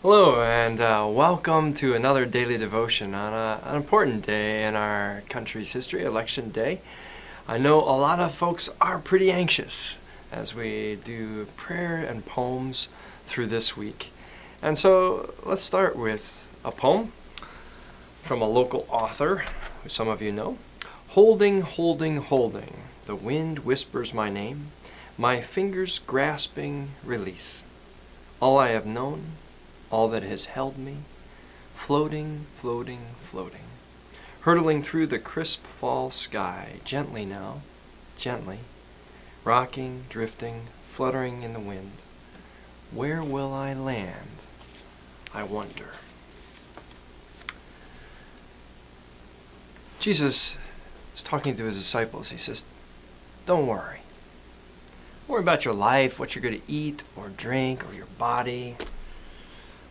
Hello, and welcome to another daily devotion on an important day in our country's history, Election Day. I know a lot of folks are pretty anxious as we do prayer and poems through this week. And so let's start with a poem from a local author, who some of you know. Holding, holding, holding, the wind whispers my name, my fingers grasping release. All I have known, all that has held me, floating, floating, floating, hurtling through the crisp fall sky, gently now, gently, rocking, drifting, fluttering in the wind. Where will I land, I wonder? Jesus is talking to his disciples. He says, don't worry. Don't worry about your life, what you're going to eat or drink or your body,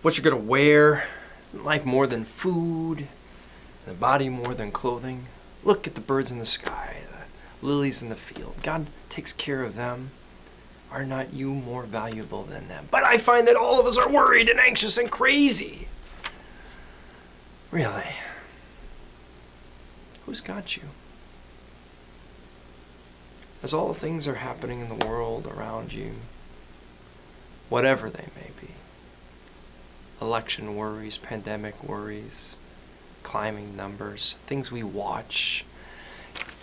what you're going to wear. Isn't life more than food? The body more than clothing? Look at the birds in the sky, the lilies in the field. God takes care of them. Are not you more valuable than them? But I find that all of us are worried and anxious and crazy. Really? Who's got you? As all the things are happening in the world around you, whatever they may be, election worries, pandemic worries, climbing numbers, things we watch.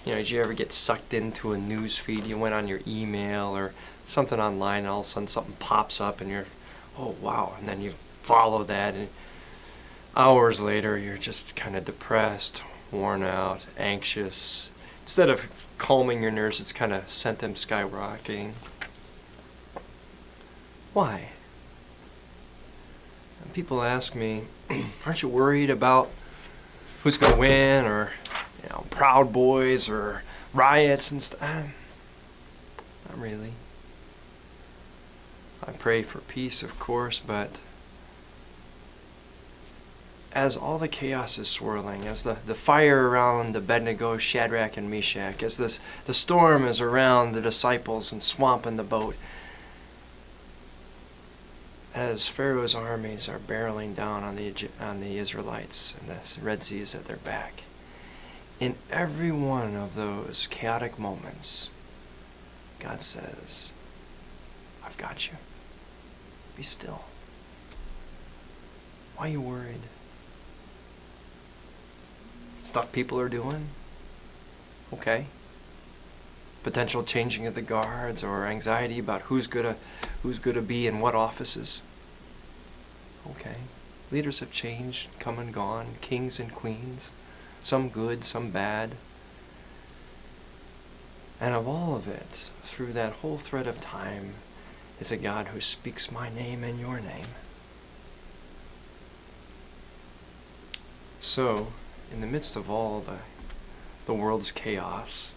Did you ever get sucked into a news feed? You went on your email or something online, and all of a sudden something pops up and you're, oh wow, and then you follow that, and hours later you're just kind of depressed, worn out, anxious. Instead of calming your nerves, it's kind of sent them skyrocketing. Why? And people ask me, aren't you worried about who's going to win, or Proud Boys or riots and stuff? Not really. I pray for peace, of course, but as all the chaos is swirling, as the fire around Abednego, Shadrach, and Meshach, as the storm is around the disciples and swamping the boat, as Pharaoh's armies are barreling down on the Israelites and the Red Sea is at their back, in every one of those chaotic moments, God says, I've got you. Be still. Why are you worried? Stuff people are doing? Okay. Potential changing of the guards or anxiety about who's gonna be in what offices? Okay. Leaders have changed, come and gone, kings and queens, some good, some bad. And of all of it, through that whole thread of time, is a God who speaks my name and your name. So, in the midst of all the world's chaos,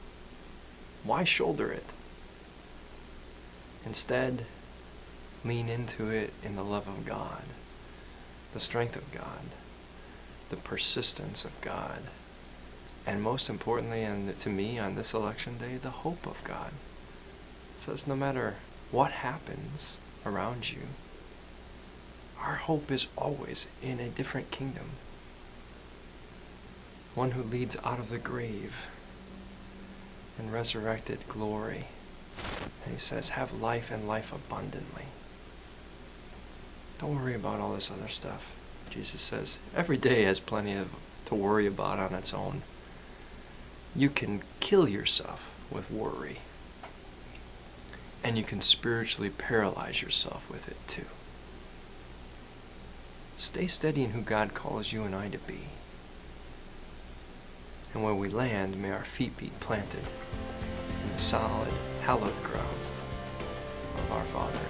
why shoulder it? Instead, lean into it in the love of God, the strength of God, the persistence of God, and most importantly, and to me on this election day, the hope of God. It says no matter what happens around you, our hope is always in a different kingdom. One who leads out of the grave in resurrected glory. And he says, have life and life abundantly. Don't worry about all this other stuff. Jesus says, every day has plenty to worry about on its own. You can kill yourself with worry. And you can spiritually paralyze yourself with it too. Stay steady in who God calls you and I to be. And where we land, may our feet be planted in the solid, hallowed ground of our Father.